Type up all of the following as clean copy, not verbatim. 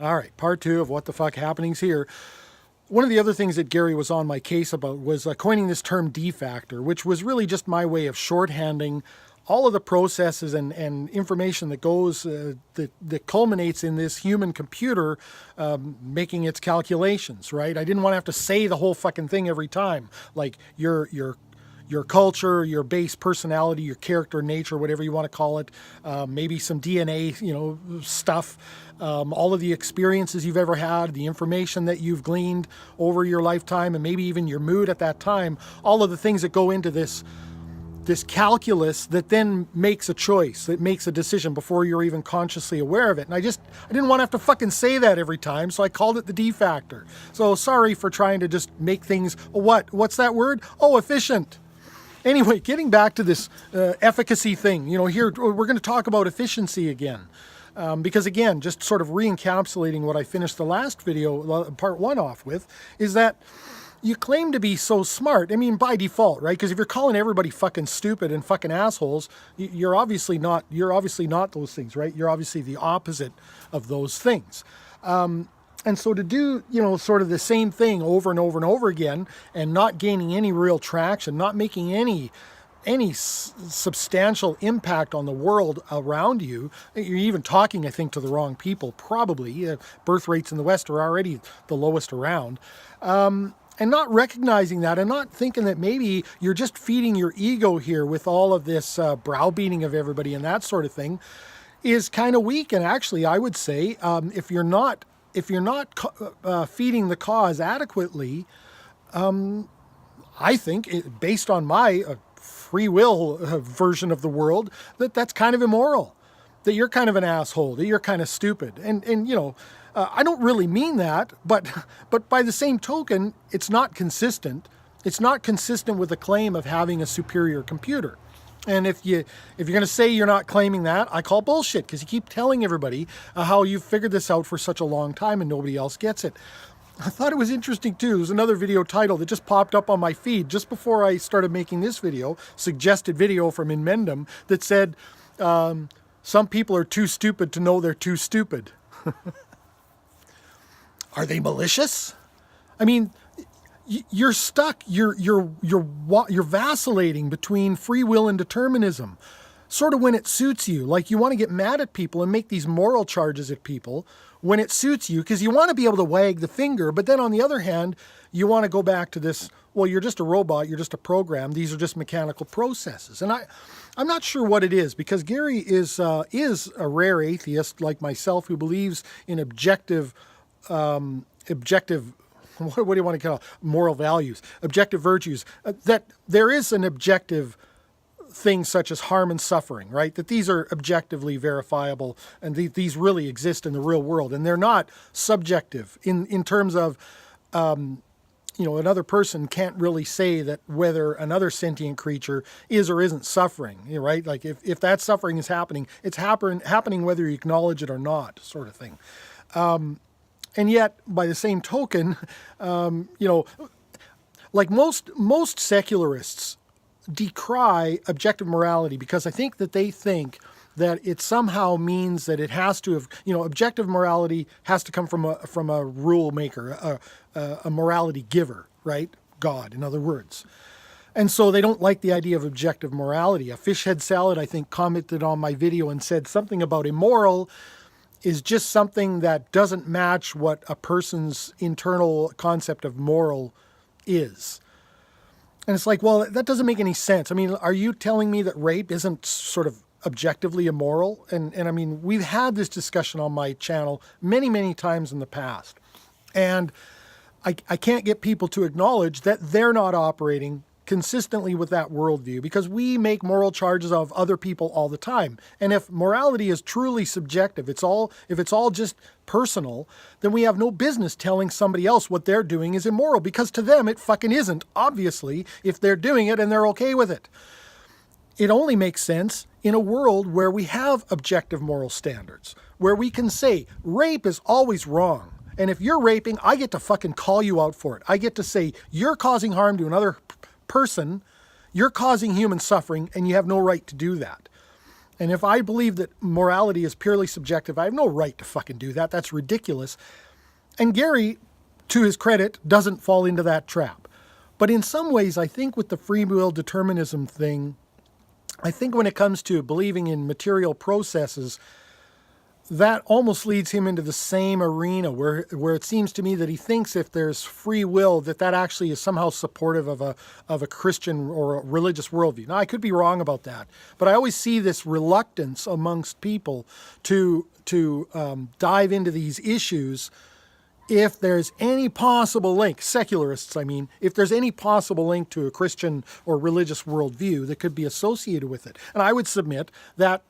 All right, part two of what the fuck happening's here. One of the other things that Gary was on my case about was coining this term D-factor, which was really just my way of shorthanding all of the processes and information that goes, that culminates in this human computer making its calculations, right? I didn't want to have to say the whole fucking thing every time, like your culture, your base personality, your character, nature, whatever you want to call it, maybe some DNA, stuff, all of the experiences you've ever had, the information that you've gleaned over your lifetime, and maybe even your mood at that time, all of the things that go into this calculus that then makes a choice, that makes a decision before you're even consciously aware of it. And I didn't want to have to fucking say that every time, so I called it the D-factor. So sorry for trying to just make things, what's that word? Oh, efficient. Anyway, getting back to this efficacy thing, here we're going to talk about efficiency again. Because again, just sort of re-encapsulating what I finished the last video, part one off with, is that you claim to be so smart. I mean, by default, right? Because if you're calling everybody fucking stupid and fucking assholes, you're obviously not those things, right? You're obviously the opposite of those things. And so to do, sort of the same thing over and over and over again and not gaining any real traction, not making any substantial impact on the world around you, you're even talking, I think, to the wrong people, probably. Birth rates in the West are already the lowest around. And not recognizing that and not thinking that maybe you're just feeding your ego here with all of this browbeating of everybody and that sort of thing is kind of weak. And actually, I would say if you're not feeding the cause adequately, I think, based on my free will version of the world, that's kind of immoral, that you're kind of an asshole, that you're kind of stupid. And I don't really mean that, but by the same token, it's not consistent. It's not consistent with the claim of having a superior computer. And if you're going to say you're not claiming that, I call bullshit, because you keep telling everybody how you've figured this out for such a long time and nobody else gets it. I thought it was interesting too. There's another video title that just popped up on my feed just before I started making this video, suggested video from Inmendum, that said, some people are too stupid to know they're too stupid. Are they malicious? I mean, you're stuck. You're vacillating between free will and determinism, sort of when it suits you. Like, you want to get mad at people and make these moral charges at people when it suits you, because you want to be able to wag the finger. But then on the other hand, you want to go back to this, well, you're just a robot, you're just a program. These are just mechanical processes. And I'm not sure what it is, because Gary is a rare atheist like myself who believes in objective, what do you want to call it? Moral values, objective virtues, that there is an objective thing such as harm and suffering, right? That these are objectively verifiable and these really exist in the real world. And they're not subjective in terms of, another person can't really say that whether another sentient creature is or isn't suffering, right? Like if that suffering is happening, it's happening whether you acknowledge it or not, sort of thing. And yet, by the same token, like most secularists decry objective morality, because I think that they think that it somehow means that it has to have, objective morality has to come from a rule maker, a morality giver, right? God, in other words. And so they don't like the idea of objective morality. A Fish Head Salad, I think, commented on my video and said something about immoral is just something that doesn't match what a person's internal concept of moral is. And it's like, well, that doesn't make any sense. I mean, are you telling me that rape isn't sort of objectively immoral? And I mean, we've had this discussion on my channel many, many times in the past. And I can't get people to acknowledge that they're not operating consistently with that worldview, because we make moral charges of other people all the time. And if morality is truly subjective, if it's all just personal, then we have no business telling somebody else what they're doing is immoral, because to them it fucking isn't, obviously, if they're doing it and they're okay with it. It only makes sense in a world where we have objective moral standards, where we can say rape is always wrong. And if you're raping, I get to fucking call you out for it. I get to say, you're causing harm to another person, you're causing human suffering, and you have no right to do that. And if I believe that morality is purely subjective, I have no right to fucking do that. That's ridiculous. And Gary, to his credit, doesn't fall into that trap. But in some ways, I think with the free will determinism thing, I think when it comes to believing in material processes, that almost leads him into the same arena where it seems to me that he thinks if there's free will, that actually is somehow supportive of a Christian or a religious worldview. Now, I could be wrong about that, but I always see this reluctance amongst people to dive into these issues if there's any possible link, secularists, I mean, if there's any possible link to a Christian or religious worldview that could be associated with it. And I would submit that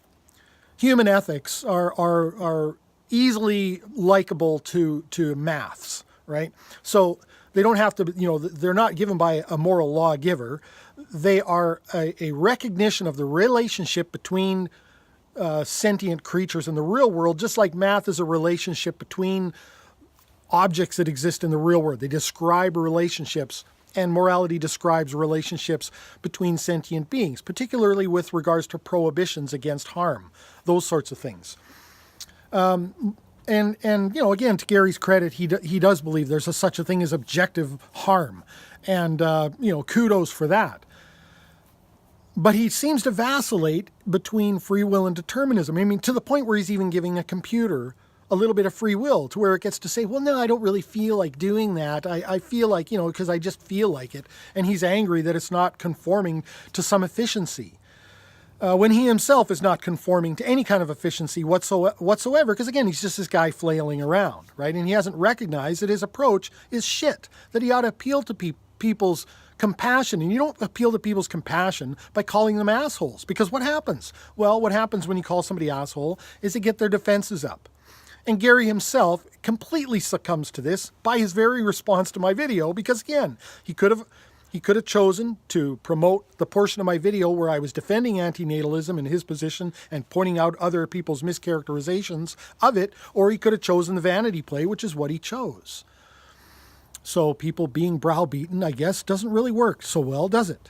human ethics are easily likable to maths, right? So they don't have to, they're not given by a moral lawgiver. They are a recognition of the relationship between sentient creatures in the real world, just like math is a relationship between objects that exist in the real world. They describe relationships, and morality describes relationships between sentient beings, particularly with regards to prohibitions against harm, those sorts of things. And again, to Gary's credit, he does believe there's such a thing as objective harm, and kudos for that. But he seems to vacillate between free will and determinism. I mean, to the point where he's even giving a computer a little bit of free will, to where it gets to say, well, no, I don't really feel like doing that. I feel like, because I just feel like it. And he's angry that it's not conforming to some efficiency. When he himself is not conforming to any kind of efficiency whatsoever, because again, he's just this guy flailing around, right? And he hasn't recognized that his approach is shit, that he ought to appeal to people's compassion. And you don't appeal to people's compassion by calling them assholes, because what happens? Well, what happens when you call somebody asshole is they get their defenses up. And Gary himself completely succumbs to this by his very response to my video, because again, he could have chosen to promote the portion of my video where I was defending antinatalism in his position and pointing out other people's mischaracterizations of it, or he could have chosen the vanity play, which is what he chose. So people being browbeaten, I guess, doesn't really work so well, does it?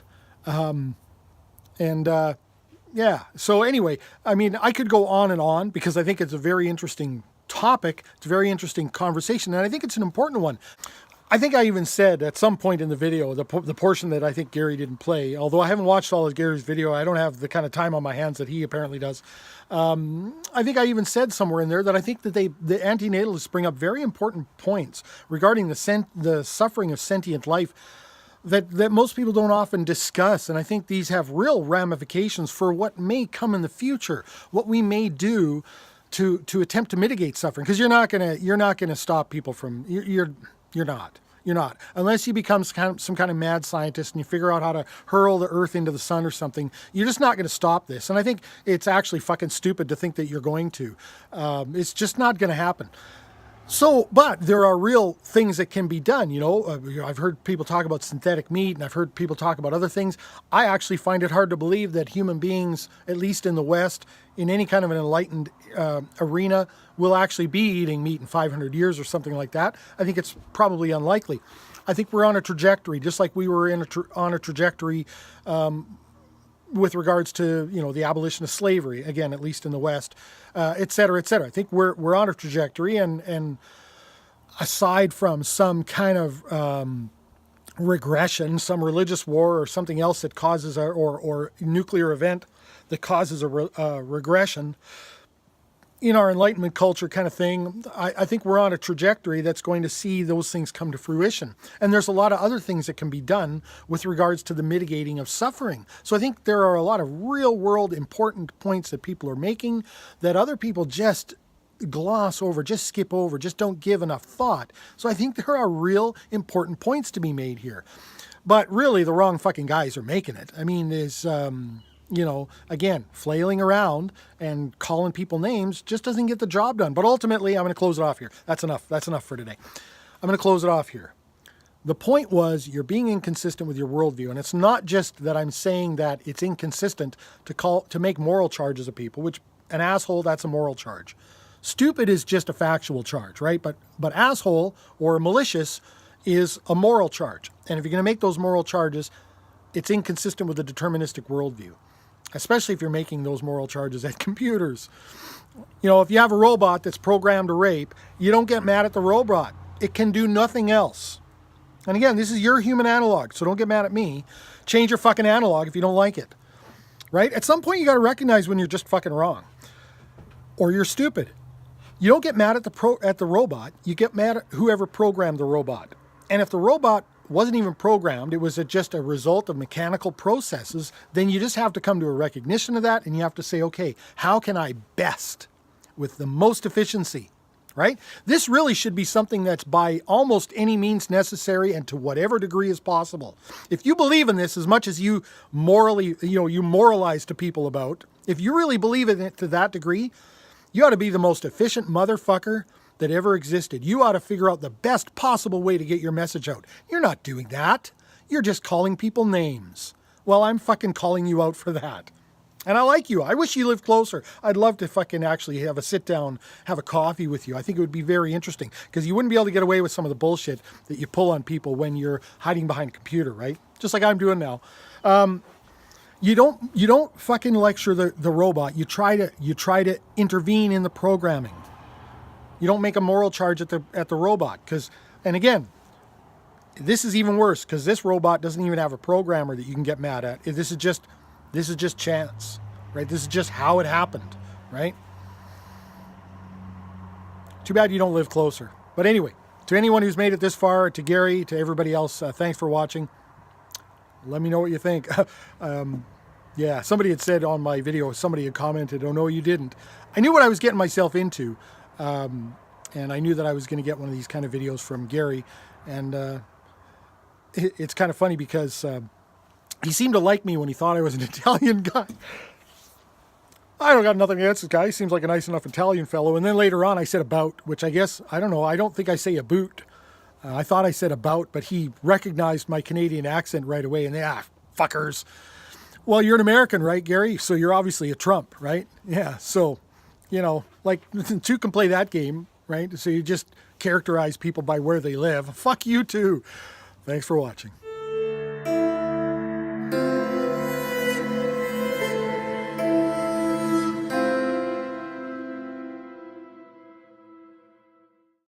Yeah. So anyway, I mean, I could go on and on because I think it's a very interesting topic. It's a very interesting conversation, and I think it's an important one. I think I even said at some point in the video, the portion that I think Gary didn't play, although I haven't watched all of Gary's video, I don't have the kind of time on my hands that he apparently does. I think I even said somewhere in there that I think that the antinatalists bring up very important points regarding the suffering of sentient life that most people don't often discuss. And I think these have real ramifications for what may come in the future, what we may do to attempt to mitigate suffering. Because you're not gonna stop people from, you're not, unless you become some kind of mad scientist and you figure out how to hurl the earth into the sun or something. You're just not going to stop this. And I think it's actually fucking stupid to think that you're going to. It's just not going to happen. So, but there are real things that can be done. I've heard people talk about synthetic meat, and I've heard people talk about other things. I actually find it hard to believe that human beings, at least in the West, in any kind of an enlightened arena, will actually be eating meat in 500 years or something like that. I think it's probably unlikely. I think we're on a trajectory, just like we were on a trajectory with regards to, the abolition of slavery, again, at least in the West, et cetera, et cetera. I think we're on a trajectory, and aside from some kind of regression, some religious war or something else that causes or nuclear event that causes a regression in our Enlightenment culture kind of thing, I think we're on a trajectory that's going to see those things come to fruition. And there's a lot of other things that can be done with regards to the mitigating of suffering. So I think there are a lot of real world important points that people are making that other people just gloss over, just skip over, just don't give enough thought. So I think there are real important points to be made here. But really, the wrong fucking guys are making it. I mean, again, flailing around and calling people names just doesn't get the job done. But ultimately, I'm going to close it off here. That's enough. That's enough for today. I'm going to close it off here. The point was, you're being inconsistent with your worldview. And it's not just that I'm saying that it's inconsistent to make moral charges of people, which an asshole, that's a moral charge. Stupid is just a factual charge, right? But asshole or malicious is a moral charge. And if you're going to make those moral charges, it's inconsistent with the deterministic worldview. especially if you're making those moral charges at computers. You know, if you have a robot that's programmed to rape, you don't get mad at the robot. It can do nothing else. And again, this is your human analog, so don't get mad at me. Change your fucking analog if you don't like it. Right? At some point, you got to recognize when you're just fucking wrong. Or you're stupid. You don't get mad at the robot. You get mad at whoever programmed the robot. And if the robot wasn't even programmed, it was just a result of mechanical processes, then you just have to come to a recognition of that, and you have to say, okay, how can I best, with the most efficiency, right? This really should be something that's by almost any means necessary and to whatever degree is possible. If you believe in this as much as you morally, you moralize to people about, if you really believe in it to that degree, you ought to be the most efficient motherfucker that ever existed. You ought to figure out the best possible way to get your message out. You're not doing that. You're just calling people names. Well, I'm fucking calling you out for that. And I like you. I wish you lived closer. I'd love to fucking actually have a sit down, have a coffee with you. I think it would be very interesting because you wouldn't be able to get away with some of the bullshit that you pull on people when you're hiding behind a computer, right? Just like I'm doing now. You don't fucking lecture the robot. You try to intervene in the programming. You don't make a moral charge at the robot and again, this is even worse because this robot doesn't even have a programmer that you can get mad at. This is just chance, right? This is just how it happened, right? Too bad you don't live closer. But anyway, to anyone who's made it this far, to Gary, to everybody else, thanks for watching. Let me know what you think. Yeah, somebody had said on my video, somebody had commented, "Oh no, you didn't." I knew what I was getting myself into. And I knew that I was going to get one of these kind of videos from Gary. And it's kind of funny because he seemed to like me when he thought I was an Italian guy. I don't got nothing against this guy. He seems like a nice enough Italian fellow. And then later on I said about, which I guess, I don't know, I don't think I say a boot. I thought I said about, but he recognized my Canadian accent right away. And fuckers. Well, you're an American, right, Gary? So you're obviously a Trump, right? Yeah, so... like two can play that game, right? So you just characterize people by where they live. Fuck you too. Thanks for watching.